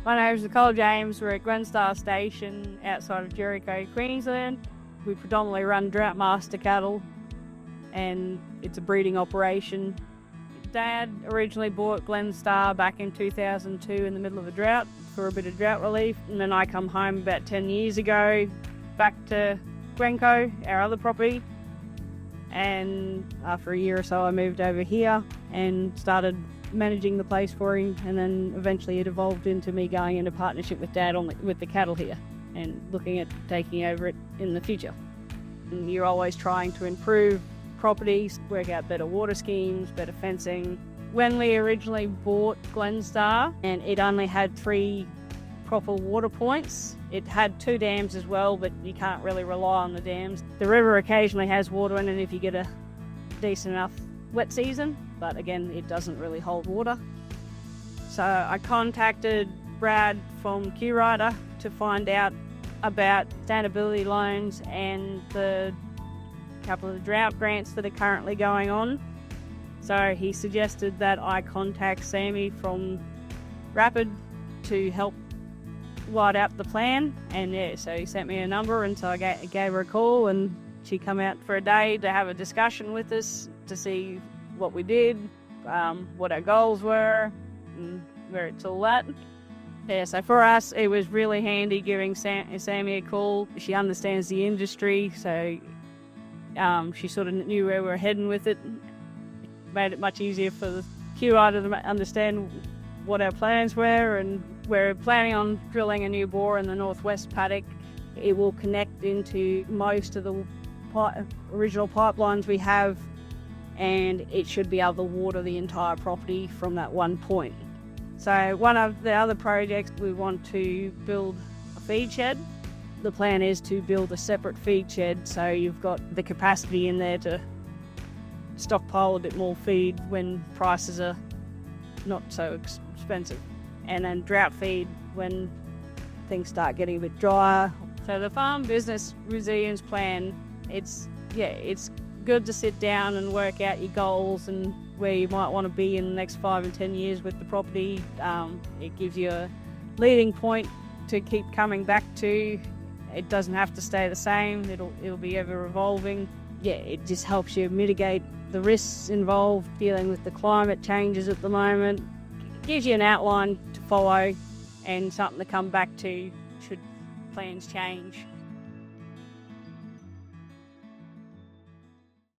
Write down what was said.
My name is Nichole James. We're at Glenstar Station outside of Jericho, Queensland. We predominantly run drought master cattle and it's a breeding operation. Dad originally bought Glenstar back in 2002 in the middle of a drought for a bit of drought relief, and then I come home about 10 years ago back to Glencoe, our other property, and after a year or so I moved over here and started managing the place for him, and then eventually it evolved into me going into partnership with Dad with the cattle here and looking at taking over it in the future. And you're always trying to improve properties, work out better water schemes, better fencing. When we originally bought Glenstar, and it only had 3 proper water points. It had 2 dams as well, but you can't really rely on the dams. The river occasionally has water in it if you get a decent enough wet season, but again, it doesn't really hold water. So I contacted Brad from Q-Rider to find out about sustainability loans and the couple of the drought grants that are currently going on. So he suggested that I contact Sammy from Rapid to help light up the plan, and yeah, so he sent me a number, and so I gave her a call, and she come out for a day to have a discussion with us to see what we did, what our goals were, and where it's all at. Yeah, so for us it was really handy giving Sammy a call. She understands the industry, so she sort of knew where we were heading with it. Made it much easier for the Q-Rider to understand what our plans were, and we're planning on drilling a new bore in the northwest paddock. It will connect into most of the original pipelines we have, and it should be able to water the entire property from that one point. So one of the other projects, we want to build a feed shed. The plan is to build a separate feed shed, so you've got the capacity in there to stockpile a bit more feed when prices are not so expensive, and then drought feed when things start getting a bit drier. So the farm business resilience plan, it's good to sit down and work out your goals and where you might want to be in the next 5 and 10 years with the property. It gives you a leading point to keep coming back to. It doesn't have to stay the same, it'll be ever evolving. Yeah, it just helps you mitigate the risks involved dealing with the climate changes at the moment. It gives you an outline to follow and something to come back to should plans change.